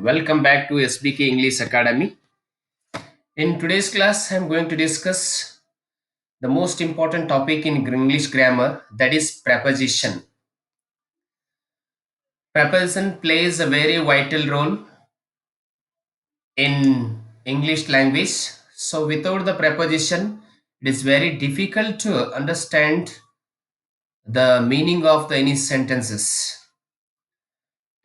Welcome back to SBK English Academy. In today's class, I'm going to discuss the most important topic in English grammar, that is preposition. Preposition plays a very vital role in English language. So, without the preposition, it is very difficult to understand the meaning of the any sentences,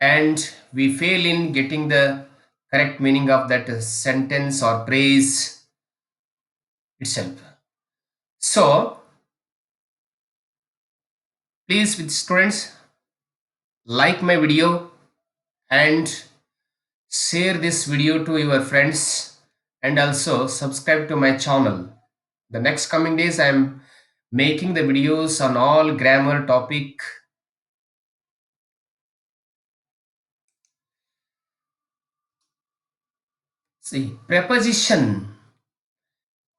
and we fail in getting the correct meaning of that sentence or phrase itself. So, please, with students, like my video and share this video to your friends, and also subscribe to my channel. The next coming days, I am making the videos on all grammar topic. See, preposition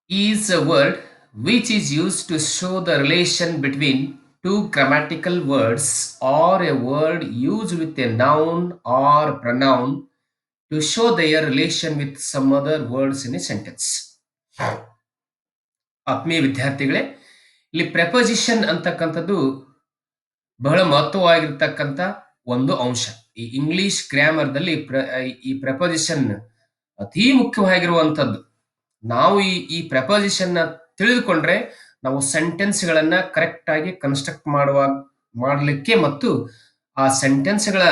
is a word which is used to show the relation between two grammatical words, or a word used with a noun or pronoun to show their relation with some other words in a sentence. ಆತ್ಮೀಯ ವಿದ್ಯಾರ್ಥಿಗಳೇ, ಇಲ್ಲಿ ಪ್ರೆಪೋಸಿಷನ್ ಅಂತಕ್ಕಂಥದ್ದು ಬಹಳ ಮಹತ್ವವಾಗಿರ್ತಕ್ಕಂಥ ಒಂದು ಅಂಶ. ಈ English ಗ್ರಾಮರ್ದಲ್ಲಿ ಈ ಪ್ರೆಪೋಸಿಷನ್ ಅತಿ ಮುಖ್ಯವಾಗಿರುವಂಥದ್ದು. ನಾವು ಈ ಪ್ರೆಪೋಸಿಷನ್ ನ ತಿಳಿದುಕೊಂಡ್ರೆ ನಾವು ಸೆಂಟೆನ್ಸ್ಗಳನ್ನ ಕರೆಕ್ಟ್ ಆಗಿ ಕನ್ಸ್ಟ್ರಕ್ಟ್ ಮಾಡಲಿಕ್ಕೆ ಮತ್ತು ಆ ಸೆಂಟೆನ್ಸ್ಗಳ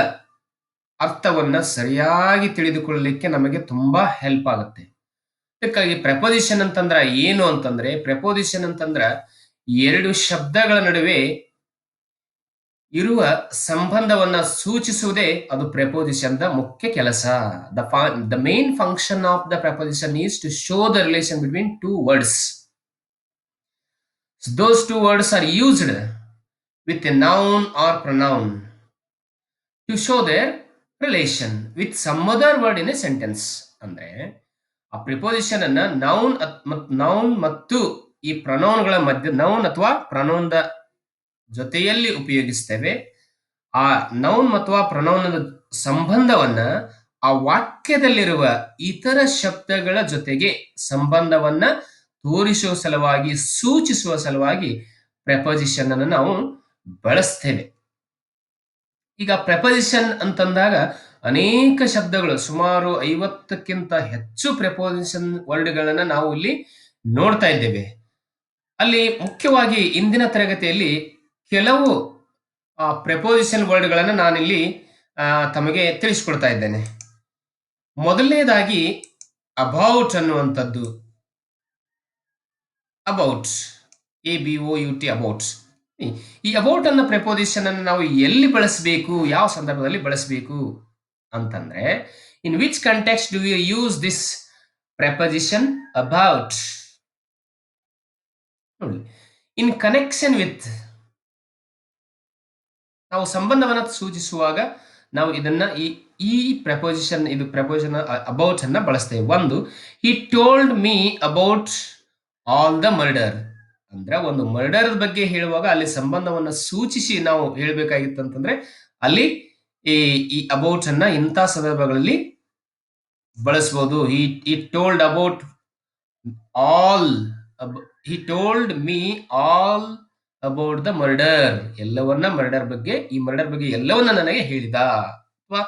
ಅರ್ಥವನ್ನ ಸರಿಯಾಗಿ ತಿಳಿದುಕೊಳ್ಳಲಿಕ್ಕೆ ನಮಗೆ ತುಂಬಾ ಹೆಲ್ಪ್ ಆಗುತ್ತೆ. ಅದಕ್ಕಾಗಿ ಪ್ರೆಪೋಸಿಷನ್ ಅಂತಂದ್ರ ಏನು ಅಂತಂದ್ರೆ, ಪ್ರೆಪೋಸಿಷನ್ ಅಂತಂದ್ರ ಎರಡು ಶಬ್ದಗಳ ನಡುವೆ ಇರುವ ಸಂಬಂಧವನ್ನ ಸೂಚಿಸುವುದೇ ಅದು ಪ್ರೆಪೋಸಿಷನ್ ದ ಮುಖ್ಯ ಕೆಲಸ. The main function of the preposition is to show the relation between two words. Those two words are used with a noun or pronoun to show their relation with some other word in a sentence. ಅಂದ್ರೆ ಆ preposition ಅನ್ನ noun ಮತ್ತು ಈ ಪ್ರನೌನ್ಗಳ ಮಧ್ಯ, noun ಅಥವಾ pronoun ಜೊತೆಯಲ್ಲಿ ಉಪಯೋಗಿಸ್ತೇವೆ. ಆ ನೌನ್ ಅಥವಾ ಪ್ರನೌನ್ ಸಂಬಂಧವನ್ನ ಆ ವಾಕ್ಯದಲ್ಲಿರುವ ಇತರ ಶಬ್ದಗಳ ಜೊತೆಗೆ ಸಂಬಂಧವನ್ನ ತೋರಿಸುವ ಸಲುವಾಗಿ, ಸೂಚಿಸುವ ಸಲುವಾಗಿ ಪ್ರೆಪೋಸಿಷನ್ ಅನ್ನು ನಾವು ಬಳಸ್ತೇವೆ. ಈಗ ಪ್ರೆಪೋಸಿಷನ್ ಅಂತಂದಾಗ ಅನೇಕ ಶಬ್ದಗಳು, ಸುಮಾರು 50ಕ್ಕಿಂತ ಹೆಚ್ಚು ಪ್ರೆಪೋಸಿಷನ್ ವರ್ಡ್ಗಳನ್ನ ನಾವು ಇಲ್ಲಿ ನೋಡ್ತಾ ಇದ್ದೇವೆ. ಅಲ್ಲಿ ಮುಖ್ಯವಾಗಿ ಇಂದಿನ ತರಗತಿಯಲ್ಲಿ ಕೆಲವು ಪ್ರೆಪೋಸಿಷನ್ ವರ್ಡ್ಗಳನ್ನ ನಾನಿಲ್ಲಿ ತಮಗೆ ತಿಳಿಸ್ಕೊಡ್ತಾ ಇದ್ದೇನೆ. ಮೊದಲನೇದಾಗಿ ಅಬೌಟ್ ಅನ್ನುವಂಥದ್ದು. About, ABOUT, about. ಈ ಅಬೌಟ್ ಅನ್ನೋ ಪ್ರೆಪೋಸಿಷನ್ ಅನ್ನು ನಾವು ಎಲ್ಲಿ ಬಳಸಬೇಕು, ಯಾವ ಸಂದರ್ಭದಲ್ಲಿ ಬಳಸಬೇಕು ಅಂತಂದ್ರೆ, in which context do you use this preposition about? ನೋಡಿ, ಇನ್ ಕನೆಕ್ಷನ್ ವಿತ್, ನಾವು ಸಂಬಂಧವನ್ನ ಸೂಚಿಸುವಾಗ ನಾವು ಇದನ್ನ ಈ ಪ್ರೆಪೋಸಿಷನ್, ಇದು ಪ್ರೆಪೋಸಿಷನ್ ಅಬೌಟ್ ಅನ್ನ ಬಳಸ್ತೇವೆ. ಒಂದು, he told me about all the murder. ಅಂದ್ರೆ ಒಂದು ಮರ್ಡರ್ ಬಗ್ಗೆ ಹೇಳುವಾಗ ಅಲ್ಲಿ ಸಂಬಂಧವನ್ನ ಸೂಚಿಸಿ ನಾವು ಹೇಳ್ಬೇಕಾಗಿತ್ತಂತಂದ್ರೆ ಅಲ್ಲಿ ಈ ಅಬೌಟ್ ಅನ್ನ ಇಂಥ ಸಂದರ್ಭಗಳಲ್ಲಿ ಬಳಸಬಹುದು. He told about all, he told me all about the murder. ಎಲ್ಲವನ್ನ ಮರ್ಡರ್ ಬಗ್ಗೆ, ಈ ಮರ್ಡರ್ ಬಗ್ಗೆ ಎಲ್ಲವನ್ನ ನನಗೆ ಹೇಳಿದ. ಅಥವಾ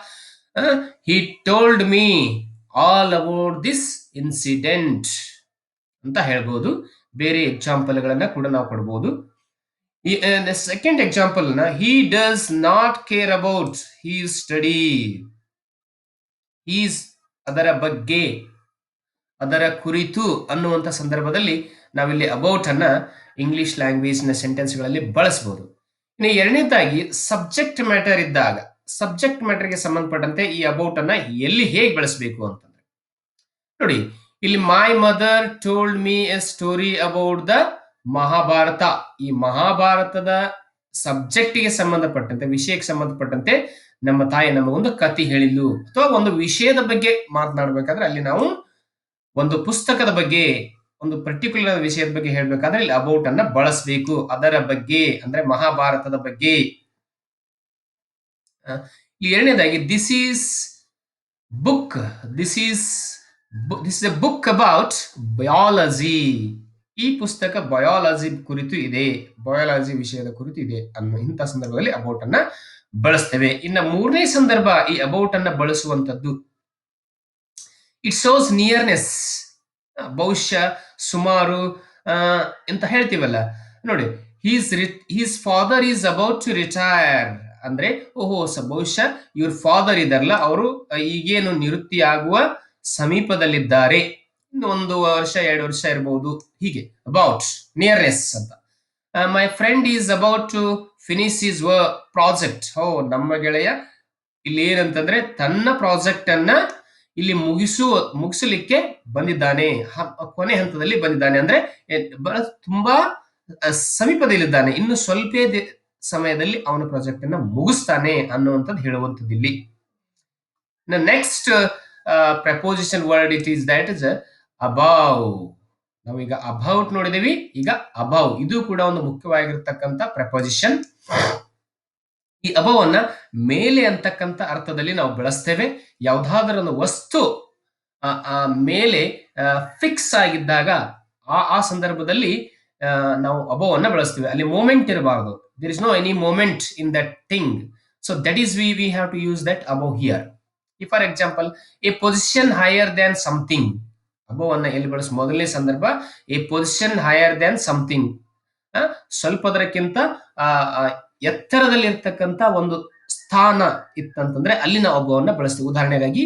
he told me all about this incident ಅಂತ ಹೇಳ್ಬೋದು. ಬೇರೆ ಎಕ್ಸಾಂಪಲ್ಗಳನ್ನ ಕೂಡ ನಾವು ಕೊಡ್ಬೋದು. ಸೆಕೆಂಡ್ ಎಕ್ಸಾಂಪಲ್ ನ, he does not care about his study. Is ಅದರ ಬಗ್ಗೆ, ಅದರ ಕುರಿತು ಅನ್ನುವಂಥ ಸಂದರ್ಭದಲ್ಲಿ ನಾವಿಲ್ಲಿ ಅಬೌಟ್ ಅನ್ನ ಇಂಗ್ಲಿಷ್ ಲ್ಯಾಂಗ್ವೇಜ್ ನ ಸೆಂಟೆನ್ಸ್ಗಳಲ್ಲಿ ಬಳಸಬಹುದು. ಇನ್ನು ಎರಡನೇದಾಗಿ ಸಬ್ಜೆಕ್ಟ್ ಮ್ಯಾಟರ್ ಇದ್ದಾಗ, ಸಬ್ಜೆಕ್ಟ್ ಮ್ಯಾಟರ್ಗೆ ಸಂಬಂಧಪಟ್ಟಂತೆ ಈ ಅಬೌಟ್ ಅನ್ನ ಎಲ್ಲಿ ಹೇಗೆ ಬಳಸಬೇಕು ಅಂತಂದ್ರೆ, ನೋಡಿ, ಇಲ್ಲಿ my mother told me A story about the Mahabharata. ಈ ಮಹಾಭಾರತದ ಸಬ್ಜೆಕ್ಟ್ಗೆ ಸಂಬಂಧಪಟ್ಟಂತೆ, ವಿಷಯಕ್ಕೆ ಸಂಬಂಧಪಟ್ಟಂತೆ ನಮ್ಮ ತಾಯಿ ನಮಗೊಂದು ಕಥೆ ಹೇಳಿದ್ಲು. ಅಥವಾ ಒಂದು ವಿಷಯದ ಬಗ್ಗೆ ಮಾತನಾಡಬೇಕಾದ್ರೆ ಅಲ್ಲಿ ನಾವು ಒಂದು ಪುಸ್ತಕದ ಬಗ್ಗೆ, ಒಂದು ಪರ್ಟಿಕ್ಯುಲರ್ ವಿಷಯದ ಬಗ್ಗೆ ಹೇಳ್ಬೇಕಾದ್ರೆ ಇಲ್ಲಿ ಅಬೌಟ್ ಅನ್ನ ಬಳಸಬೇಕು. ಅದರ ಬಗ್ಗೆ ಅಂದ್ರೆ ಮಹಾಭಾರತದ ಬಗ್ಗೆ. ಈ ಎರಡನೇದಾಗಿ this is book. This is this is A book about biology. ಈ ಪುಸ್ತಕ ಬಯಾಲಜಿ ಕುರಿತು ಇದೆ, ಬಯಾಲಜಿ ವಿಷಯದ ಕುರಿತು ಇದೆ ಅನ್ನೋ ಇಂಥ ಸಂದರ್ಭದಲ್ಲಿ ಅಬೌಟ್ ಅನ್ನ ಬಳಸ್ತೇವೆ. ಇನ್ನು ಮೂರನೇ ಸಂದರ್ಭ ಈ ಅಬೌಟ್ ಅನ್ನ ಬಳಸುವಂತದ್ದು, ಇಟ್ ಶೋಸ್ ನಿಯರ್ನೆಸ್. ಬಹುಶಃ, ಸುಮಾರು ಅಂತ ಹೇಳ್ತೀವಲ್ಲ ನೋಡಿ. His father is about to retire ಅಂದ್ರೆ, ಓಹೋ ಬಹುಶಃ ಇವ್ರ ಫಾದರ್ ಇದಾರಲ್ಲ ಅವರು ಈಗೇನು ನಿವೃತ್ತಿ ಆಗುವ ಸಮೀಪದಲ್ಲಿದ್ದಾರೆ, ಇನ್ನು 1 ವರ್ಷ 2 ವರ್ಷ ಇರಬಹುದು. ಹೀಗೆ ಅಬೌಟ್ ನಿಯರ್ನೆಸ್ ಅಂತ. My friend is about to finish his project. ನಮ್ಮ ಗೆಳೆಯ ಇಲ್ಲಿ ಏನಂತಂದ್ರೆ ತನ್ನ ಪ್ರಾಜೆಕ್ಟ್ ಅನ್ನ ಇಲ್ಲಿ ಮುಗಿಸಲಿಕ್ಕೆ ಬಂದಿದ್ದಾನೆ, ಕೊನೆ ಹಂತದಲ್ಲಿ ಬಂದಿದ್ದಾನೆ ಅಂದ್ರೆ ತುಂಬಾ ಸಮೀಪದಲ್ಲಿದ್ದಾನೆ, ಇನ್ನು ಸ್ವಲ್ಪ ಸಮಯದಲ್ಲಿ ಅವನ ಪ್ರಾಜೆಕ್ಟ್ ಅನ್ನ ಮುಗಿಸ್ತಾನೆ ಅನ್ನುವಂಥದ್ದು ಹೇಳುವಂಥದ್ದು ಇಲ್ಲಿ. Next proposition word it is that is above. ನಾವೀಗ ಅಬೌಟ್ ನೋಡಿದೀವಿ, ಈಗ ಅಬೌವ್ ಇದು ಕೂಡ ಒಂದು ಮುಖ್ಯವಾಗಿರ್ತಕ್ಕಂಥ ಪ್ರಪೋಸಿಷನ್. ಈ ಅಬೌವ್ ಅನ್ನ ಮೇಲೆ ಅಂತಕ್ಕಂಥ ಅರ್ಥದಲ್ಲಿ ನಾವು ಬಳಸ್ತೇವೆ. ಯಾವುದಾದ್ರೂ ಒಂದು ವಸ್ತು ಮೇಲೆ ಫಿಕ್ಸ್ ಆಗಿದ್ದಾಗ ಆ ಸಂದರ್ಭದಲ್ಲಿ ನಾವು ಅಬೌವ್ ಅನ್ನ ಬಳಸ್ತೀವಿ. ಅಲ್ಲಿ ಮೂಮೆಂಟ್ ಇರಬಾರದು, there is no any movement in that thing. So that is we have to use that above here. For example, a position higher than something. Above ಅನ್ನ ಎಲ್ಲಿ ಬಳಸ ಮೊದಲನೇ ಸಂದರ್ಭ a position higher than something, ಸ್ವಲ್ಪದಕ್ಕಿಂತ ಎತ್ತರದಲ್ಲಿ ಇರ್ತಕ್ಕಂಥ ಒಂದು ಸ್ಥಾನ ಇತ್ತಂತಂದ್ರೆ ಅಲ್ಲಿ ನಾವು ಅಬೌವ್ ಅನ್ನ ಬಳಸ್ತೀವಿ. ಉದಾಹರಣೆಗಾಗಿ,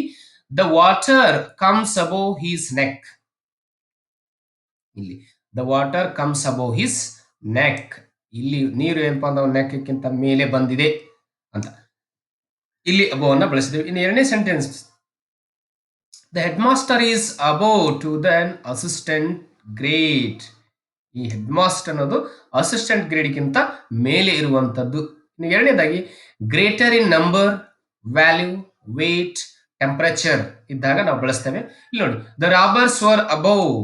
the water comes above his neck. ಇಲ್ಲಿ the water comes above his neck, ಇಲ್ಲಿ ನೀರು ಏನಪ್ಪಾ ಅಂದ್ರೆ ನೆಕ್ಕಿಂತ ಮೇಲೆ ಬಂದಿದೆ ಅಂತ ಇಲ್ಲಿ ಅಬೌವ್ ಅನ್ನ ಬಳಸಿದ್ದೇವೆ. ಇನ್ನು ಎರಡನೇ sentence, the headmaster is above to than assistant grade. ಈ ಹೆಡ್ ಮಾಸ್ಟರ್ ಅನ್ನೋದು ಅಸಿಸ್ಟೆಂಟ್ ಗ್ರೇಡ್ಗಿಂತ ಮೇಲೆ ಇರುವಂತದ್ದು. ಇನ್ನು ಎರಡನೇದಾಗಿ, greater in number, value, weight, temperature ಇದ್ದಾಗ ನಾವು ಬಳಸ್ತೇವೆ. ಇಲ್ಲಿ ನೋಡಿ, ದ ರಾಬರ್ಸ್ ವರ್ ಅಬೌವ್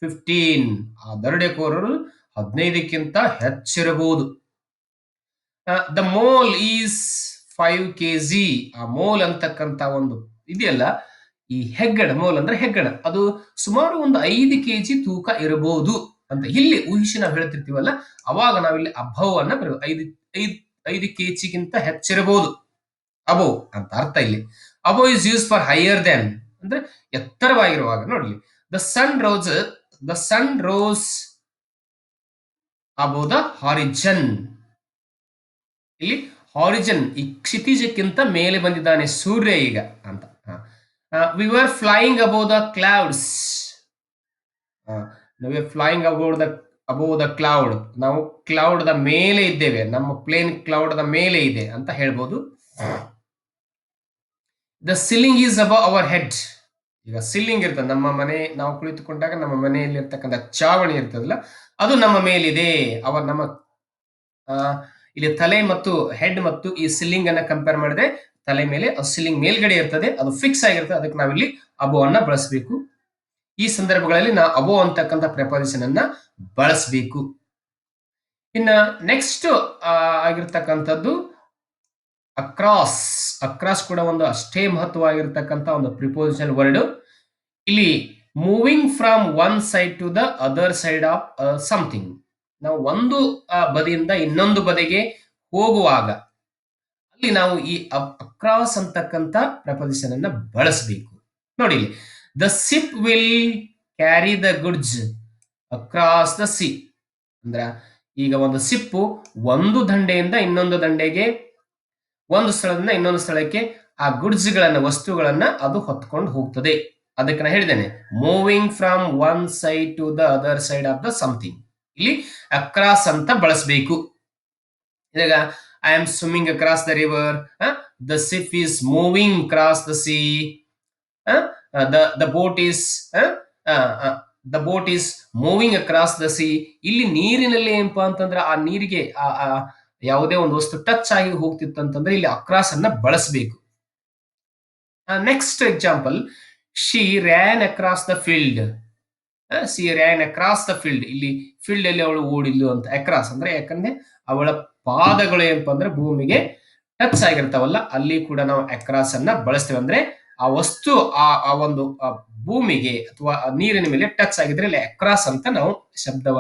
15. ಆ ದರೋಡೆಕೋರರು 15ಕ್ಕಿಂತ ಹೆಚ್ಚಿರಬಹುದು. The mole is 5 kg. ಆ ಮೋಲ್ ಅಂತಕ್ಕಂಥ ಒಂದು ಇದೆಯಲ್ಲ, ಈ ಹೆಗ್ಗಣ, ಮೋಲ್ ಅಂದ್ರೆ ಹೆಗ್ಗಣ, ಅದು ಸುಮಾರು ಒಂದು 5 kg ತೂಕ ಇರಬಹುದು ಅಂತ ಇಲ್ಲಿ ಊಹಿಸಿ ನಾವು ಹೇಳ್ತಿರ್ತೀವಲ್ಲ, ಅವಾಗ ನಾವಿಲ್ಲಿ ಅಬೌವ್ ಅನ್ನ ಬರೆಯುವ. 5 kgಗಿಂತ ಹೆಚ್ಚಿರಬಹುದು, ಅಬೌವ್ ಅಂತ ಅರ್ಥ ಇಲ್ಲಿ. Above is use for higher than ಅಂದ್ರೆ ಎತ್ತರವಾಗಿರುವಾಗ. ನೋಡಿ, the sun rose above the horizon. ಇಲ್ಲಿ ಹಾರಿಜನ್ ಈ ಕ್ಷಿತಿಜಕ್ಕಿಂತ ಮೇಲೆ ಬಂದಿದ್ದಾನೆ ಸೂರ್ಯ ಈಗ ಅಂತ. We were flying above the clouds. We are flying above the cloud. ನಾವು ಕ್ಲೌಡ್ ದ ಮೇಲೆ ಇದ್ದೇವೆ, ನಮ್ಮ ಪ್ಲೇನ್ ಕ್ಲೌಡ್ ದ ಮೇಲೆ ಇದೆ ಅಂತ ಹೇಳ್ಬೋದು. The ceiling is above our head. ಈಗ ಸಿಲ್ಲಿಂಗ್ ಇರ್ತದೆ, ನಮ್ಮ ಮನೆ ನಾವು ಕುಳಿತುಕೊಂಡಾಗ ನಮ್ಮ ಮನೆಯಲ್ಲಿ ಇರ್ತಕ್ಕಂಥ ಚಾವಣಿ ಇರ್ತದಲ್ಲ, ಅದು ನಮ್ಮ ಮೇಲಿದೆ. ನಮ್ಮ ಇಲ್ಲಿ ತಲೆ ಮತ್ತು ಹೆಡ್ ಮತ್ತು ಈ ಸಿಲ್ಲಿಂಗ್ ಅನ್ನ ಕಂಪೇರ್ ಮಾಡಿದ್ರೆ ತಲೆ ಮೇಲೆ ಸಿಲ್ಲಿಂಗ್ ಮೇಲ್ಗಡೆ ಇರ್ತದೆ, ಅದು ಫಿಕ್ಸ್ ಆಗಿರ್ತದೆ. ಅದಕ್ಕೆ ನಾವಿಲ್ಲಿ ಅಬೌವ್ ಅನ್ನ ಬಳಸಬೇಕು. ಈ ಸಂದರ್ಭಗಳಲ್ಲಿ ನಾವು ಅಬೌವ್ ಅಂತಕ್ಕಂಥ ಪ್ರಪೋಸಿಷನ್ ಅನ್ನ ಬಳಸಬೇಕು. ಇನ್ನ ನೆಕ್ಸ್ಟ್ ಆಗಿರ್ತಕ್ಕಂಥದ್ದು ಅಕ್ರಾಸ್. ಅಕ್ರಾಸ್ ಕೂಡ ಒಂದು ಅಷ್ಟೇ ಮಹತ್ವವಾಗಿರ್ತಕ್ಕಂಥ ಒಂದು ಪ್ರಿಪೋಸಿಷನ್ ವರ್ಡ್. ಇಲ್ಲಿ moving from one side to the other side of something. ನಾವು ಒಂದು ಬದಿಯಿಂದ ಇನ್ನೊಂದು ಬದಿಗೆ ಹೋಗುವಾಗ ಅಲ್ಲಿ ನಾವು ಈ ಅಕ್ರಾಸ್ ಅಂತಕ್ಕಂಥ ಪ್ರಪೋಸಿಷನ್ ಅನ್ನ ಬಳಸಬೇಕು. ನೋಡಿ, the ship will carry the goods across the C. ಅಂದ್ರ ಈಗ ಒಂದು ಶಿಪ್ಪು ಒಂದು ದಂಡೆಯಿಂದ ಇನ್ನೊಂದು ದಂಡೆಗೆ, ಒಂದು ಸ್ಥಳದಿಂದ ಇನ್ನೊಂದು ಸ್ಥಳಕ್ಕೆ ಆ ಗುಡ್ಸ್ ಗಳನ್ನ, ವಸ್ತುಗಳನ್ನ ಅದು ಹೊತ್ಕೊಂಡು ಹೋಗ್ತದೆ. ಅದಕ್ಕೆ ನಾ ಹೇಳಿದ್ದೇನೆ, moving from one side to the other side of the something. ಇಲ್ಲಿ ಅಕ್ರಾಸ್ ಅಂತ ಬಳಸಬೇಕು. ಇವಾಗ I am swimming across the river, the ship is moving cross the sea, the boat is moving across the sea. ಇಲ್ಲಿ ನೀರಿನಲ್ಲಿ ಏನಪ್ಪಾ ಅಂತಂದ್ರೆ ಆ ನೀರಿಗೆ ಯಾವುದೇ ಒಂದು ವಸ್ತು ಟಚ್ ಆಗಿ ಹೋಗ್ತಿತ್ತು ಅಂತಂದ್ರೆ ಇಲ್ಲಿ ಅಕ್ರಾಸ್ ಅನ್ನ ಬಳಸಬೇಕು. Next example, she ran across the field. She ran across the field. ಇಲ್ಲಿ ಫೀಲ್ಡ್ ಅಲ್ಲಿ ಅವಳು ಓಡಿದ್ಲು ಅಂತ. ಅಕ್ರಾಸ್ ಅಂದ್ರೆ ಯಾಕಂದ್ರೆ ಅವಳ ಪಾದಗಳು ಏನಪ್ಪಾ ಅಂದ್ರೆ ಭೂಮಿಗೆ ಟಚ್ ಆಗಿರ್ತಾವಲ್ಲ, ಅಲ್ಲಿ ಕೂಡ ನಾವು ಅಕ್ರಾಸ್ ಅನ್ನ ಬಳಸ್ತೇವೆ. ಅಂದ್ರೆ ಆ ವಸ್ತು ಆ ಒಂದು ಭೂಮಿಗೆ ಅಥವಾ ನೀರಿನ ಮೇಲೆ ಟಚ್ ಆಗಿದ್ರೆ ಇಲ್ಲಿ ಅಕ್ರಾಸ್ ಅಂತ ನಾವು ಶಬ್ದವ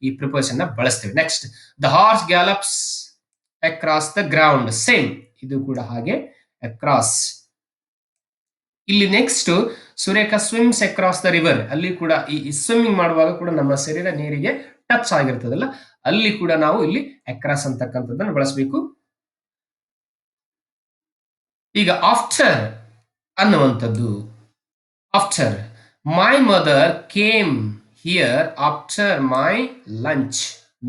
ಈ ಪ್ರಿಪೋಸಿಷನ್ ನ ಬಳಸ್ತೇವೆ. Next, the horse gallops across the ground. Same, ಇದು ಕೂಡ ಹಾಗೆ ಅಕ್ರಾಸ್. ಇಲ್ಲಿ next, Surekha swims across the river. ಅಲ್ಲಿ ಕೂಡ ಈ ಸ್ವಿಮ್ಮಿಂಗ್ ಮಾಡುವಾಗ ಕೂಡ ನಮ್ಮ ಶರೀರ ನೀರಿಗೆ ಟಚ್ ಆಗಿರ್ತದಲ್ಲ, ಅಲ್ಲಿ ಕೂಡ ನಾವು ಇಲ್ಲಿ ಅಕ್ರಾಸ್ ಅಂತಕ್ಕಂಥದ್ದನ್ನು ಬಳಸಬೇಕು. ಈಗ ಆಫ್ಟರ್ ಅನ್ನುವಂಥದ್ದು, after my mother came here after my lunch.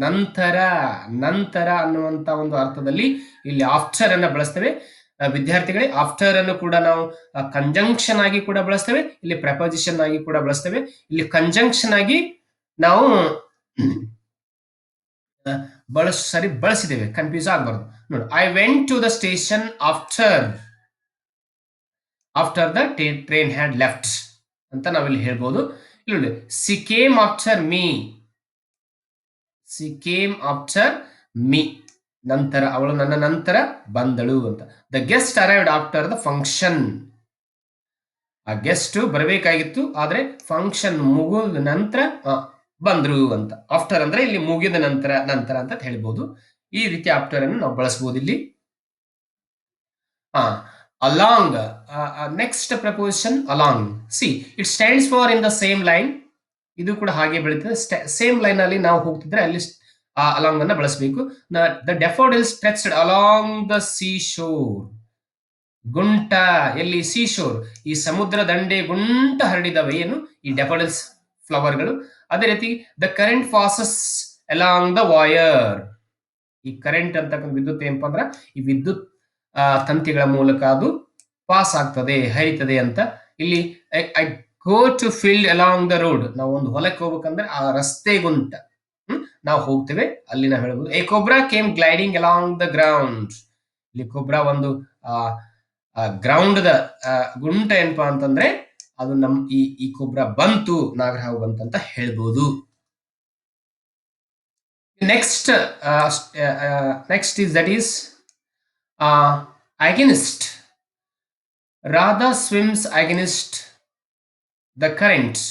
ನಂತರ, ನಂತರ ಅನ್ನುವಂತ ಒಂದು ಅರ್ಥದಲ್ಲಿ ಇಲ್ಲಿ ಆಫ್ಟರ್ ಅನ್ನ ಬಳಸ್ತೇವೆ. ವಿದ್ಯಾರ್ಥಿಗಳೇ, ಆಫ್ಟರ್ ಅನ್ನು ಕೂಡ ನಾವು ಕಂಜಂಕ್ಷನ್ ಆಗಿ ಕೂಡ ಬಳಸ್ತೇವೆ, ಇಲ್ಲಿ ಪ್ರಪೋಸಿಷನ್ ಆಗಿ ಕೂಡ ಬಳಸ್ತೇವೆ. ಇಲ್ಲಿ ಕಂಜಂಕ್ಷನ್ ಆಗಿ ನಾವು ಬಳಸಿದ್ದೇವೆ, ಕನ್ಫ್ಯೂಸ್ ಆಗಬಾರ್ದು. ನೋಡಿ, I went to the station after the train had left ಅಂತ ನಾವಿಲ್ಲಿ ಹೇಳ್ಬೋದು. ಇಲ್ಲಿ she came after me, she came after me, ನಂತರ, ಅವಳು ನನ್ನ ನಂತರ ಬಂದಳು ಅಂತ. The guest arrived after the function. ಆ ಗೆಸ್ಟ್ ಬರಬೇಕಾಗಿತ್ತು, ಆದ್ರೆ ಫಂಕ್ಷನ್ ಮುಗಿದ ನಂತರ ಬಂದ್ರು ಅಂತ. ಆಫ್ಟರ್ ಅಂದ್ರೆ ಇಲ್ಲಿ ಮುಗಿದ ನಂತರ, ನಂತರ ಅಂತ ಹೇಳ್ಬೋದು. ಈ ರೀತಿ ಆಫ್ಟರ್ ಅನ್ನು ನಾವು ಬಳಸಬಹುದು ಇಲ್ಲಿ. Along, next proposition along. C, it stands for in the same line. ಇದು ಕೂಡ ಹಾಗೆ ಬೆಳೀತದೆ. ಸೇಮ್ ಲೈನ್ ಅಲ್ಲಿ ನಾವು ಹೋಗ್ತಿದ್ರೆ ಅಲ್ಲಿ ಅಲಾಂಗ್ ಅನ್ನ ಬಳಸಬೇಕು. The daffodil stretched along the seashore. ಗುಂಟ, ಎಲ್ಲಿ? ಸೀ ಶೋರ್, ಈ ಸಮುದ್ರ ದಂಡೆ ಗುಂಟ ಹರಡಿದವೆ ಏನು ಈ ಡೆಫೋಡಿಲ್ಸ್ ಫ್ಲವರ್ಗಳು. ಅದೇ ರೀತಿ the current passes along the wire. ಈ ಕರೆಂಟ್ ಅಂತಕ್ಕಂಥ ವಿದ್ಯುತ್ ಏನಪ್ಪಾ ಅಂದ್ರ ಈ ವಿದ್ಯುತ್ ತಂತಿಗಳ ಮೂಲಕ ಅದು ಪಾಸ್ ಆಗ್ತದೆ, ಹರಿತದೆ ಅಂತ. ಇಲ್ಲಿ I go to field along the road. ನಾವು ಒಂದು ಹೊಲಕ್ಕೆ ಹೋಗ್ಬೇಕಂದ್ರೆ ಆ ರಸ್ತೆ ಗುಂಟ ನಾವು ಹೋಗ್ತೇವೆ, ಅಲ್ಲಿ ನಾವು ಹೇಳ್ಬೋದು. A cobra came gliding along the ground. ಇಲ್ಲಿ ಕೊಬ್ರಾ ಒಂದು ಗ್ರೌಂಡ್ ದ ಗುಂಟ ಏನಪ್ಪಾ ಅಂತಂದ್ರೆ ಅದು ನಮ್ ಈ ಕೊಬ್ರಾ ಬಂತು, ನಾಗರಹಾವು ಬಂತು ಅಂತ ಹೇಳ್ಬೋದು. Next, next is that is against. Radha swims against the current.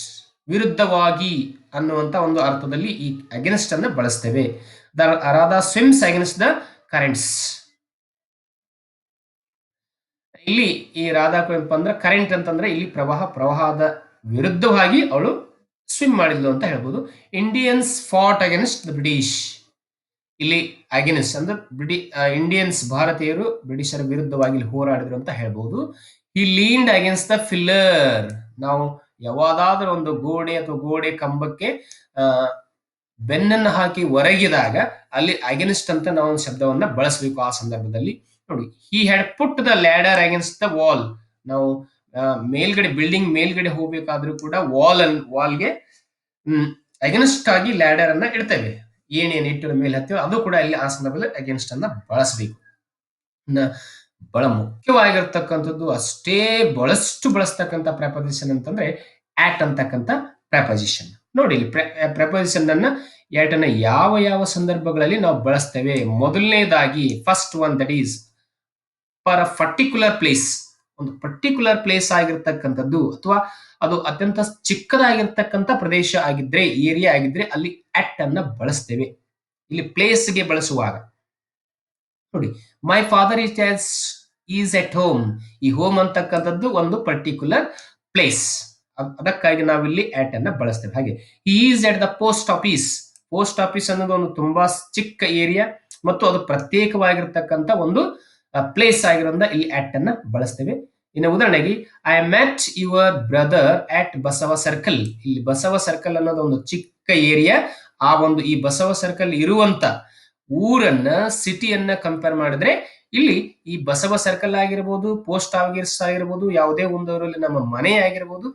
ವಿರುದ್ಧವಾಗಿ ಅನ್ನುವಂತ ಒಂದು ಅರ್ಥದಲ್ಲಿ ಈ ಅಗೇನಿಸ್ಟ್ ಅನ್ನು ಬಳಸ್ತೇವೆ. Radha swims against the currents. ಇಲ್ಲಿ ಈ ರಾಧಾ ಅಂದ್ರೆ ಕರೆಂಟ್ ಅಂತಂದ್ರೆ ಇಲ್ಲಿ ಪ್ರವಾಹದ ವಿರುದ್ಧವಾಗಿ ಅವಳು ಸ್ವಿಮ್ ಮಾಡಿದ್ಲು ಅಂತ ಹೇಳ್ಬೋದು. Indians Ghat against the British. ಇಲ್ಲಿ ಅಗೇನ್ಸ್ಟ್ ಅಂದ್ರೆ ಇಂಡಿಯನ್ಸ್, ಭಾರತೀಯರು ಬ್ರಿಟಿಷರ ವಿರುದ್ಧವಾಗಿ ಹೋರಾಡಿದ್ರು ಅಂತ ಹೇಳ್ಬೋದು. ಈ ಲೀನ್ಡ್ ಅಗೇನ್ಸ್ಟ್ ದ ಫಿಲ್ಲರ್. ನಾವು ಯಾವಾದಾದ್ರೂ ಒಂದು ಗೋಡೆ ಅಥವಾ ಗೋಡೆ ಕಂಬಕ್ಕೆ ಬೆನ್ನನ್ನು ಹಾಕಿ ಒರಗಿದಾಗ ಅಲ್ಲಿ ಅಗೇನ್ಸ್ಟ್ ಅಂತ ನಾವು ಒಂದು ಶಬ್ದವನ್ನ ಬಳಸಬೇಕು ಆ ಸಂದರ್ಭದಲ್ಲಿ. ನೋಡಿ, he had put the ladder against the wall. ನಾವು ಮೇಲ್ಗಡೆ ಬಿಲ್ಡಿಂಗ್ ಮೇಲ್ಗಡೆ ಹೋಗ್ಬೇಕಾದ್ರೂ ಕೂಡ ವಾಲ್ಗೆ ಅಗೇನ್ಸ್ಟ್ ಆಗಿ ಲ್ಯಾಡರ್ ಅನ್ನ ಇಡ್ತೇವೆ, ಏನೇನು ಇಟ್ಟು ಮೇಲೆ ಹತ್ತಿವೆ, ಅದು ಕೂಡ ಇಲ್ಲಿ ಆ ಸಂದರ್ಭದಲ್ಲಿ ಅಗೇನ್ಸ್ಟ್ ಅನ್ನ ಬಳಸಬೇಕು. ಬಹಳ ಮುಖ್ಯವಾಗಿರ್ತಕ್ಕಂಥದ್ದು, ಅಷ್ಟೇ ಬಹಳಷ್ಟು ಬಳಸ್ತಕ್ಕಂಥ ಪ್ರಪೋಸಿಷನ್ ಅಂತಂದ್ರೆ ಆಟ್ ಅಂತಕ್ಕಂಥ ಪ್ರಪೋಸಿಷನ್. ನೋಡಿ, ಇಲ್ಲಿ ಪ್ರಪೋಸಿಷನ್ ಅನ್ನ ಆಟ್ ಅನ್ನ ಯಾವ ಯಾವ ಸಂದರ್ಭಗಳಲ್ಲಿ ನಾವು ಬಳಸ್ತೇವೆ. ಮೊದಲನೇದಾಗಿ first one, that is for a particular place. ಒಂದು ಪರ್ಟಿಕ್ಯುಲರ್ ಪ್ಲೇಸ್ ಆಗಿರ್ತಕ್ಕಂಥದ್ದು ಅಥವಾ ಅದು ಅತ್ಯಂತ ಚಿಕ್ಕದಾಗಿರ್ತಕ್ಕಂಥ ಪ್ರದೇಶ ಆಗಿದ್ರೆ, ಏರಿಯಾ ಆಗಿದ್ರೆ ಅಲ್ಲಿ ಆಟ್ ಅನ್ನ ಬಳಸ್ತೇವೆ. ಇಲ್ಲಿ ಪ್ಲೇಸ್ಗೆ ಬಳಸುವಾಗ ನೋಡಿ, my father is at home. ಈ ಹೋಮ್ ಅಂತಕ್ಕಂಥದ್ದು ಒಂದು ಪರ್ಟಿಕ್ಯುಲರ್ ಪ್ಲೇಸ್, ಅದಕ್ಕಾಗಿ ನಾವಿಲ್ಲಿ ಆಟ್ ಅನ್ನ ಬಳಸ್ತೇವೆ. ಹಾಗೆ is at the post office. Post office ಅನ್ನೋದು ಒಂದು ತುಂಬಾ ಚಿಕ್ಕ ಏರಿಯಾ ಮತ್ತು ಅದು ಪ್ರತ್ಯೇಕವಾಗಿರ್ತಕ್ಕಂಥ ಒಂದು ಪ್ಲೇಸ್ ಆಗಿರೋದ್ರಿಂದ ಇಲ್ಲಿ ಆಟ್ ಅನ್ನ ಬಳಸ್ತೇವೆ. ಇನ್ನು ಉದಾಹರಣೆಗೆ, I met your brother at Basava circle. ಇಲ್ಲಿ ಬಸವ ಸರ್ಕಲ್ ಅನ್ನೋದು ಒಂದು ಚಿಕ್ಕ ಏರಿಯಾ. ಆ ಒಂದು ಈ ಬಸವ ಸರ್ಕಲ್ ಇರುವಂತ ಊರನ್ನ, ಸಿಟಿಯನ್ನ ಕಂಪೇರ್ ಮಾಡಿದ್ರೆ ಇಲ್ಲಿ ಈ ಬಸವ ಸರ್ಕಲ್ ಆಗಿರ್ಬೋದು, ಪೋಸ್ಟ್ ಆಫೀಸ್ ಆಗಿರ್ಬೋದು, ಯಾವುದೇ ಒಂದರಲ್ಲಿ ನಮ್ಮ ಮನೆ ಆಗಿರ್ಬೋದು,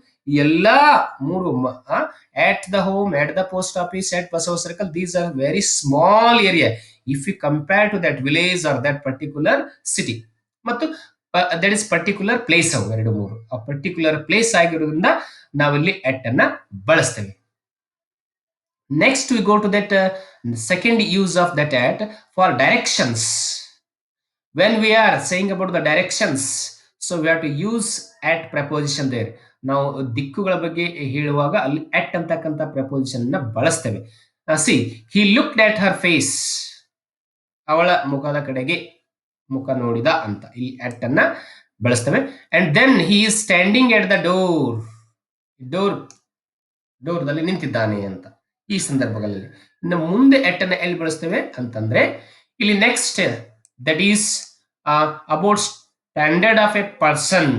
ಎಲ್ಲಾ ಮೂರು at the home, at the post office, at Basava circle, these are very small area if you compare to that village or that particular city. ಮತ್ತು ದಟ್ ಇಸ್ ಪರ್ಟಿಕ್ಯುಲರ್ ಪ್ಲೇಸ್. ಅವು ಎರಡು ಮೂರು ಆ ಪರ್ಟಿಕ್ಯುಲರ್ ಪ್ಲೇಸ್ ಆಗಿರೋದ್ರಿಂದ ನಾವಿಲ್ಲಿ ಆಟ್ ಅನ್ನ ಬಳಸ್ತೇವೆ. Next we go to that second use of that at for directions. When we are saying about the directions, so we have to use at preposition there. ನಾವು ದಿಕ್ಕುಗಳ ಬಗ್ಗೆ ಹೇಳುವಾಗ ಅಲ್ಲಿ ಅಟ್ ಅಂತಕ್ಕಂಥ ಪ್ರಪೋಸಿಷನ್ ಬಳಸ್ತೇವೆ. See, he looked at her face, ಅವಳ ಮುಖದ ಕಡೆಗೆ, ಮುಖ ನೋಡಿದ ಅಂತ ಇಲ್ಲಿ ಅಟ್ ಅನ್ನ ಬಳಸ್ತೇವೆ. And then he is standing at the door, door ಡೋರ್ದಲ್ಲಿ ನಿಂತಿದ್ದಾನೆ ಅಂತ ಈ ಸಂದರ್ಭಗಳಲ್ಲಿ. ಇನ್ನು ಮುಂದೆ ಎಟ್ ಅನ್ನ ಎಲ್ಲಿ ಬಳಸ್ತೇವೆ ಅಂತಂದ್ರೆ ಇಲ್ಲಿ next that is about standard of A person.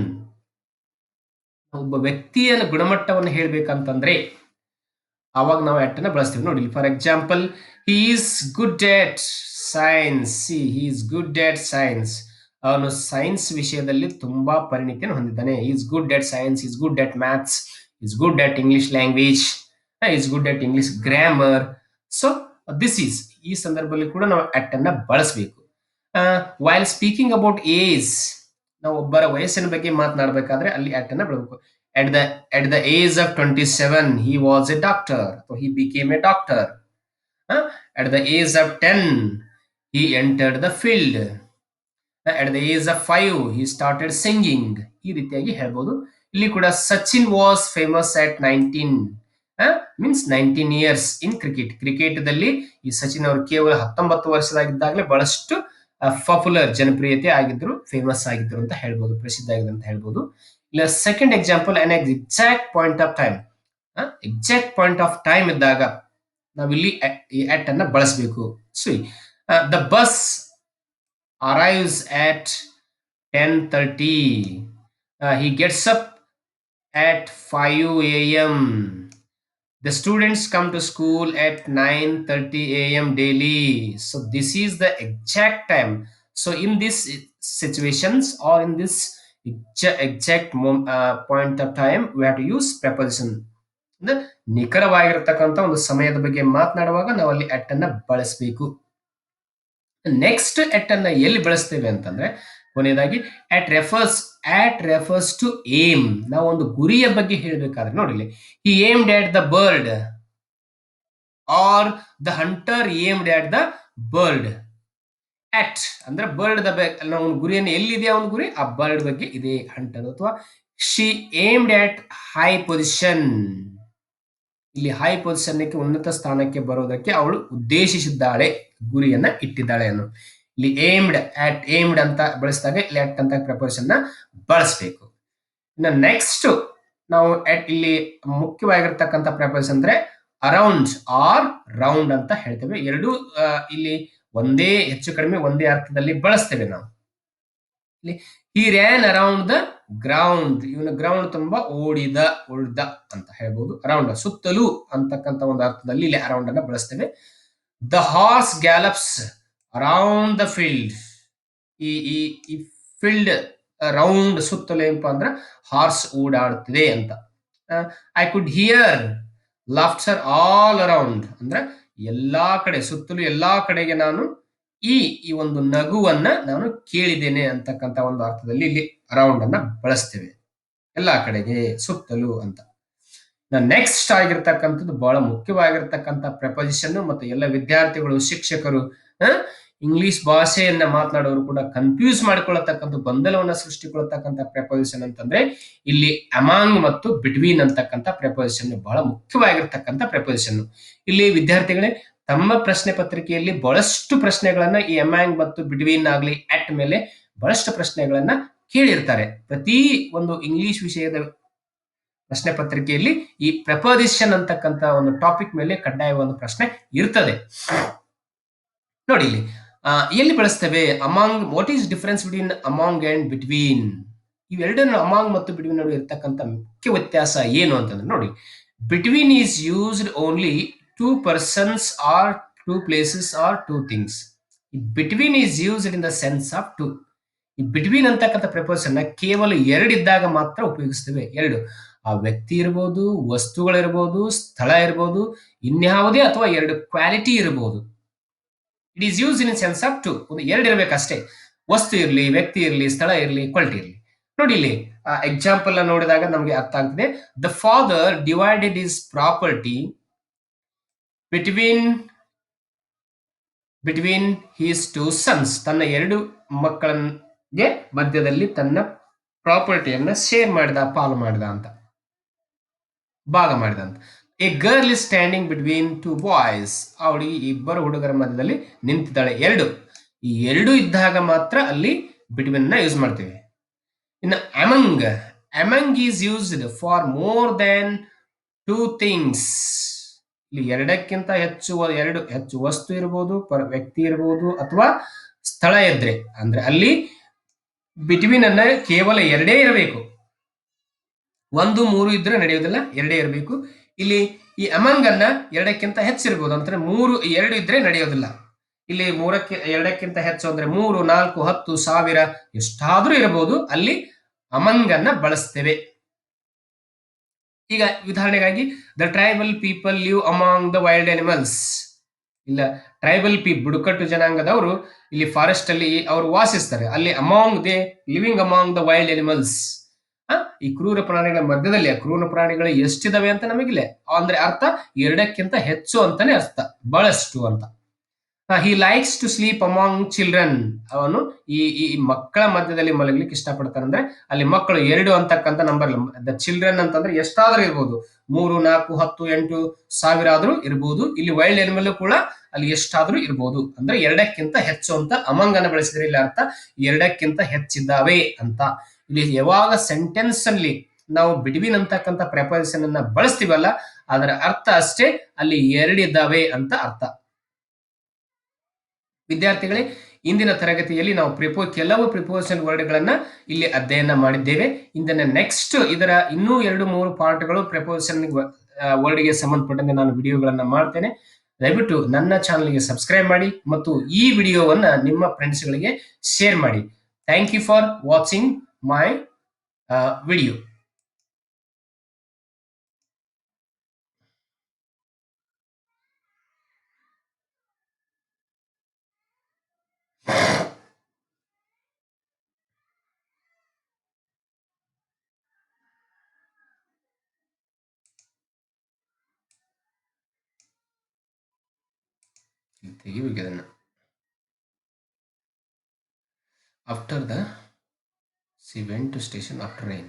ಒಬ್ಬ ವ್ಯಕ್ತಿಯ ಗುಣಮಟ್ಟವನ್ನು ಹೇಳ್ಬೇಕಂತಂದ್ರೆ ಅವಾಗ ನಾವು ಎಟ್ ಅನ್ನ ಬಳಸ್ತೀವಿ. ನೋಡಿ, for example, he is good at science. C, he is good at science. ಅವನು ಸೈನ್ಸ್ ವಿಷಯದಲ್ಲಿ ತುಂಬಾ ಪರಿಣಿತಿಯನ್ನು ಹೊಂದಿದ್ದಾನೆ. Is good at science, is good at maths, is good at English language, is good at English grammar. So this is, ಈ ಸಂದರ್ಭದಲ್ಲಿ ಕೂಡ ನಾವು at ಅನ್ನ ಬಳಸಬೇಕು. ವೈಲ್ ಸ್ಪೀಕಿಂಗ್ ಅಬೌಟ್ ಏಜ್, ನಾವು ಒಬ್ಬರ ವಯಸ್ಸಿನ ಬಗ್ಗೆ ಮಾತನಾಡಬೇಕಾದ್ರೆ ಅಲ್ಲಿ ಅಟ್ ಅನ್ನ ಬಳಸಬೇಕು. At the age of 27, he was a doctor. So he became a doctor. At the age of 10, he entered the field. At the age of 5, he started singing. ಈ ರೀತಿಯಾಗಿ ಹೇಳ್ಬೋದು. ಇಲ್ಲಿ ಕೂಡ Sachin was famous at 19, means 19 years in cricket. ಕ್ರಿಕೆಟ್ದಲ್ಲಿ ಈ ಸಚಿನ್ ಅವರು ಕೇವಲ 19 ವರ್ಷದಾಗಿದ್ದಾಗಲೇ ಬಹಳಷ್ಟು ಪಾಪ್ಯುಲರ್, ಜನಪ್ರಿಯತೆ ಆಗಿದ್ರು, ಫೇಮಸ್ ಆಗಿದ್ರು ಅಂತ ಹೇಳ್ಬೋದು, ಪ್ರಸಿದ್ಧ ಆಗಿದ್ರು ಅಂತ ಹೇಳ್ಬೋದು. ಇಲ್ಲ second example, an exact point of time. Exact point of time ಇದ್ದಾಗ ನಾವಿಲ್ಲಿ ಅಟ್ ಅನ್ನ ಬಳಸಬೇಕು. C, the bus arrives at 10:30. He gets up at 5 a.m. The students come to school at 9:30 a.m. daily. So this is the exact time. So in this situations or in this exact point of time, we have to use preposition. ಅಂದ್ರೆ ನಿಖರವಾಗಿರತಕ್ಕಂಥ ಒಂದು ಸಮಯದ ಬಗ್ಗೆ ಮಾತನಾಡುವಾಗ ನಾವು ಅಲ್ಲಿ at ಅನ್ನ ಬಳಸಬೇಕು. Next at ಅನ್ನ ಎಲ್ಲಿ ಬಳಸ್ತೇವೆ ಅಂತಂದ್ರೆ ಕೊನೆಯದಾಗಿ ಅಟ್ ರೆಫರ್ಸ್ ಟು ಏಮ್. ನಾವು ಒಂದು ಗುರಿಯ ಬಗ್ಗೆ ಹೇಳಬೇಕಾದ್ರೆ ನೋಡಿ, he aimed at the bird or the hunter aimed at the bird. At ಅಂದ್ರೆ ಬರ್ಡ್ ನಾವು ಗುರಿಯನ್ನು ಎಲ್ಲಿದೆ ಅವನ ಗುರಿ, ಆ ಬರ್ಡ್ ಬಗ್ಗೆ ಇದೆ ಹಂಟರ್. ಅಥವಾ she aimed at high position. ಇಲ್ಲಿ ಹೈ ಪೊಸಿಷನ್ಗೆ, ಉನ್ನತ ಸ್ಥಾನಕ್ಕೆ ಬರೋದಕ್ಕೆ ಅವಳು ಉದ್ದೇಶಿಸಿದ್ದಾಳೆ, ಗುರಿಯನ್ನ ಇಟ್ಟಿದ್ದಾಳೆ ಅನ್ನೋ. ಇಲ್ಲಿ ಏಮ್ಡ್ ಅಂತ ಬಳಸಿದಾಗ ಇಲ್ಲಿ ಅಟ್ ಅಂತ ಪ್ರಪೋಸಿಷನ್ ನ ಬಳಸಬೇಕು. ಇನ್ನು ನೆಕ್ಸ್ಟ್ ನಾವು ಇಲ್ಲಿ ಮುಖ್ಯವಾಗಿರ್ತಕ್ಕಂಥ ಪ್ರಪೋಸಿಷನ್ ಅಂದ್ರೆ ಅರೌಂಡ್ ಆರ್ ರೌಂಡ್ ಅಂತ ಹೇಳ್ತೇವೆ. ಎರಡು ಇಲ್ಲಿ ಒಂದೇ, ಹೆಚ್ಚು ಕಡಿಮೆ ಒಂದೇ ಅರ್ಥದಲ್ಲಿ ಬಳಸ್ತೇವೆ ನಾವು. ಇಲ್ಲಿ ಈ ರ್ಯಾನ್ ಅರೌಂಡ್ ದ ಗ್ರೌಂಡ್, ಇವನು ಗ್ರೌಂಡ್ ತುಂಬಾ ಓಡಿದ ಅಂತ ಹೇಳ್ಬೋದು. ಅರೌಂಡ್ ಸುತ್ತಲೂ ಅಂತಕ್ಕಂಥ ಒಂದು ಅರ್ಥದಲ್ಲಿ ಇಲ್ಲಿ ಅರೌಂಡ್ ಅನ್ನ ಬಳಸ್ತೇವೆ. The horse ಗ್ಯಾಲಪ್ಸ್ around the field. ಈ ಫೀಲ್ಡ್ ರೌಂಡ್ ಸುತ್ತಲೂ ಏನಪ್ಪಾ ಅಂದ್ರೆ ಹಾರ್ಸ್ ಓಡಾಡುತ್ತಿದೆ ಅಂತ. I could here laughter all around ಅಂದ್ರೆ ಎಲ್ಲಾ ಕಡೆ, ಸುತ್ತಲೂ ಎಲ್ಲಾ ಕಡೆಗೆ ನಾನು ಈ ಒಂದು ನಗುವನ್ನ ನಾನು ಕೇಳಿದ್ದೇನೆ ಅಂತಕ್ಕಂಥ ಒಂದು ಅರ್ಥದಲ್ಲಿ ಇಲ್ಲಿ ಅರೌಂಡ್ ಅನ್ನ ಬಳಸ್ತೇವೆ, ಎಲ್ಲಾ ಕಡೆಗೆ, ಸುತ್ತಲೂ ಅಂತ. ನೆಕ್ಸ್ಟ್ ಆಗಿರ್ತಕ್ಕಂಥದ್ದು ಬಹಳ ಮುಖ್ಯವಾಗಿರ್ತಕ್ಕಂಥ ಪ್ರಪೋಸಿಷನ್. ಮತ್ತು ಎಲ್ಲ ವಿದ್ಯಾರ್ಥಿಗಳು, ಶಿಕ್ಷಕರು, ಇಂಗ್ಲಿಷ್ ಭಾಷೆಯನ್ನ ಮಾತನಾಡೋರು ಕೂಡ ಕನ್ಫ್ಯೂಸ್ ಮಾಡಿಕೊಳ್ಳತಕ್ಕಂಥ, ಗೊಂದಲವನ್ನ ಸೃಷ್ಟಿಕೊಳ್ಳತಕ್ಕಂಥ ಪ್ರಪೋಸಿಷನ್ ಅಂತಂದ್ರೆ ಇಲ್ಲಿ ಅಮಾಂಗ್ ಮತ್ತು ಬಿಟ್ವೀನ್ ಅಂತಕ್ಕಂಥ ಪ್ರಪೋಸಿಷನ್ ಬಹಳ ಮುಖ್ಯವಾಗಿರ್ತಕ್ಕಂಥ ಪ್ರಪೋಸಿಷನ್. ಇಲ್ಲಿ ವಿದ್ಯಾರ್ಥಿಗಳೇ ತಮ್ಮ ಪ್ರಶ್ನೆ ಪತ್ರಿಕೆಯಲ್ಲಿ ಬಹಳಷ್ಟು ಪ್ರಶ್ನೆಗಳನ್ನ ಈ ಅಮಾಂಗ್ ಮತ್ತು ಬಿಟ್ವೀನ್ ಆಗ್ಲಿ ಅಟ್ ಮೇಲೆ ಬಹಳಷ್ಟು ಪ್ರಶ್ನೆಗಳನ್ನ ಕೇಳಿರ್ತಾರೆ. ಪ್ರತಿ ಒಂದು ಇಂಗ್ಲಿಷ್ ವಿಷಯದ ಪ್ರಶ್ನೆ ಪತ್ರಿಕೆಯಲ್ಲಿ ಈ ಪ್ರಪೋಸಿಷನ್ ಅಂತಕ್ಕಂಥ ಒಂದು ಟಾಪಿಕ್ ಮೇಲೆ ಕಡ್ಡಾಯ ಒಂದು ಪ್ರಶ್ನೆ ಇರ್ತದೆ. ನೋಡಿ ಇಲ್ಲಿ ಎಲ್ಲಿ ಬಳಸ್ತೇವೆ among. What is difference between among and between? ಇವೆರಡನ್ನು ಅಮಾಂಗ್ ಮತ್ತು ಬಿಟ್ವೀನ್ ನಡುವೆ ಇರ್ತಕ್ಕಂಥ ಮುಖ್ಯ ವ್ಯತ್ಯಾಸ ಏನು ಅಂತಂದ್ರೆ ನೋಡಿ, between is used only two persons or two places or two things. Between is used in the sense of two. ಈ ಬಿಟ್ವೀನ್ ಅಂತಕ್ಕಂಥ ಪ್ರಪೋಸಿಷನ್ ಕೇವಲ ಎರಡಿದ್ದಾಗ ಮಾತ್ರ ಉಪಯೋಗಿಸ್ತೇವೆ. ಎರಡು, ಆ ವ್ಯಕ್ತಿ ಇರ್ಬೋದು, ವಸ್ತುಗಳಿರ್ಬೋದು, ಸ್ಥಳ ಇರ್ಬೋದು, ಇನ್ಯಾವುದೇ ಅಥವಾ ಎರಡು ಕ್ವಾಲಿಟಿ ಇರಬಹುದು. It is use in sense of two. ಒಂದು ಎರಡು ಇರಬೇಕಷ್ಟೇ, ವಸ್ತು ಇರಲಿ, ವ್ಯಕ್ತಿ ಇರಲಿ, ಸ್ಥಳ ಇರಲಿ, ಕ್ವಾಲಿಟಿ ಇರಲಿ. ನೋಡಿ ಇಲ್ಲಿ ಎಕ್ಸಾಂಪಲ್ ನೋಡಿದಾಗ ನಮಗೆ ಅರ್ಥ ಆಗ್ತದೆ. The father divided his property between his two sons. ತನ್ನ ಎರಡು ಮಕ್ಕಳಿಗೆ ಮಧ್ಯದಲ್ಲಿ ತನ್ನ ಪ್ರಾಪರ್ಟಿಯನ್ನ ಶೇರ್ ಮಾಡಿದ, ಪಾಲು ಮಾಡಿದ ಅಂತ, ಭಾಗ ಮಾಡಿದ ಅಂತ. A girl is standing between two boys. ಅವಳಿಗೆ ಇಬ್ಬರು ಹುಡುಗರ ಮಧ್ಯದಲ್ಲಿ ನಿಂತಿದ್ದಾಳೆ. ಎರಡು, ಈ ಎರಡು ಇದ್ದಾಗ ಮಾತ್ರ ಅಲ್ಲಿ ಬಿಟ್ವೀನ್ ನ ಯೂಸ್ ಮಾಡ್ತೀವಿ. ಇನ್ನು among, among is used for more than two things. ಇಲ್ಲಿ ಎರಡಕ್ಕಿಂತ ಹೆಚ್ಚು, ಹೆಚ್ಚು ವಸ್ತು ಇರಬಹುದು, ವ್ಯಕ್ತಿ ಇರಬಹುದು, ಅಥವಾ ಸ್ಥಳ ಇದ್ರೆ, ಅಂದ್ರೆ ಅಲ್ಲಿ ಬಿಟ್ವೀನ್ ಅನ್ನ ಕೇವಲ ಎರಡೇ ಇರಬೇಕು. ಒಂದು ಮೂರು ಇದ್ರೆ ನಡೆಯೋದಿಲ್ಲ, ಎರಡೇ ಇರಬೇಕು. ಇಲ್ಲಿ ಈ ಅಮಂಗ್ ಅನ್ನ ಎರಡಕ್ಕಿಂತ ಹೆಚ್ಚಿರ್ಬೋದು, ಅಂದ್ರೆ ಮೂರು ಎರಡು ಇದ್ರೆ ನಡೆಯೋದಿಲ್ಲ. ಇಲ್ಲಿ ಎರಡಕ್ಕಿಂತ ಹೆಚ್ಚು ಅಂದ್ರೆ 3, 4, 10, 1000 ಎಷ್ಟಾದ್ರೂ ಇರಬಹುದು, ಅಲ್ಲಿ ಅಮಂಗ್ ಅನ್ನ ಬಳಸ್ತೇವೆ. ಈಗ ಉದಾಹರಣೆಗಾಗಿ the tribal people live among the wild animals. ಇಲ್ಲ, ಟ್ರೈಬಲ್ ಬುಡಕಟ್ಟು ಜನಾಂಗದವರು ಇಲ್ಲಿ ಫಾರೆಸ್ಟ್ ಅಲ್ಲಿ ಅವರು ವಾಸಿಸ್ತಾರೆ. ಅಲ್ಲಿ among they living among the wild animals. ಈ ಕ್ರೂರ ಪ್ರಾಣಿಗಳ ಮಧ್ಯದಲ್ಲಿ, ಆ ಕ್ರೂರ ಪ್ರಾಣಿಗಳು ಎಷ್ಟಿದಾವೆ ಅಂತ ನಮಗಿಲ್ಲ, ಅಂದ್ರೆ ಅರ್ಥ ಎರಡಕ್ಕಿಂತ ಹೆಚ್ಚು ಅಂತಾನೆ ಅರ್ಥ, ಬಹಳಷ್ಟು ಅಂತ. He likes to sleep among children. ಅವನು ಈ ಮಕ್ಕಳ ಮಧ್ಯದಲ್ಲಿ ಮಲಗಲಿಕ್ಕೆ ಇಷ್ಟಪಡ್ತಾನೆ. ಅಂದ್ರೆ ಅಲ್ಲಿ ಮಕ್ಕಳು ಎರಡು ಅಂತಕ್ಕಂಥ ನಂಬರ್, ದ ಚಿಲ್ಡ್ರನ್ ಅಂತಂದ್ರೆ ಎಷ್ಟಾದ್ರೂ ಇರ್ಬೋದು, 3, 4, 10, 8, 1000 ಆದ್ರೂ ಇರ್ಬೋದು. ಇಲ್ಲಿ ವೈಲ್ಡ್ ಅನಿಮಲ್ ಕೂಡ ಅಲ್ಲಿ ಎಷ್ಟಾದ್ರೂ ಇರ್ಬೋದು, ಅಂದ್ರೆ ಎರಡಕ್ಕಿಂತ ಹೆಚ್ಚು ಅಂತ ಅಮಂಗ್ ಅನ್ನ ಬಳಸಿದ್ರೆ ಇಲ್ಲಿ ಅರ್ಥ ಎರಡಕ್ಕಿಂತ ಹೆಚ್ಚಿದ್ದಾವೆ ಅಂತ. ಇಲ್ಲಿ ಯಾವಾಗ ಸೆಂಟೆನ್ಸ್ ಅಲ್ಲಿ ನಾವು ಬಿಟ್ವೀನ್ ಅಂತಕ್ಕಂಥ ಪ್ರೆಪೋಸಿಷನ್ ಅನ್ನ ಬಳಸ್ತೀವಲ್ಲ, ಅದರ ಅರ್ಥ ಅಷ್ಟೇ ಅಲ್ಲಿ ಎರಡಿದ್ದಾವೆ ಅಂತ ಅರ್ಥ. ವಿದ್ಯಾರ್ಥಿಗಳೇ, ಇಂದಿನ ತರಗತಿಯಲ್ಲಿ ನಾವು ಕೆಲವು ಪ್ರಿಪೋಸಿಷನ್ ವರ್ಡ್ಗಳನ್ನ ಇಲ್ಲಿ ಅಧ್ಯಯನ ಮಾಡಿದ್ದೇವೆ. ಇಂದಿನ ನೆಕ್ಸ್ಟ್ ಇದರ ಇನ್ನೂ 2-3 ಪಾರ್ಟ್ಗಳು ಪ್ರಿಪೋಸಿಷನ್ ವರ್ಡ್ಗೆ ಸಂಬಂಧಪಟ್ಟಂತೆ ನಾನು ವಿಡಿಯೋಗಳನ್ನ ಮಾಡ್ತೇನೆ. ದಯವಿಟ್ಟು ನನ್ನ ಚಾನಲ್ಗೆ ಸಬ್ಸ್ಕ್ರೈಬ್ ಮಾಡಿ ಮತ್ತು ಈ ವಿಡಿಯೋವನ್ನ ನಿಮ್ಮ ಫ್ರೆಂಡ್ಸ್ಗಳಿಗೆ ಶೇರ್ ಮಾಡಿ. Thank you for watching my video. ತೆಗಿಬೇಕು ಇದನ್ನ. After the, she went to station after rain.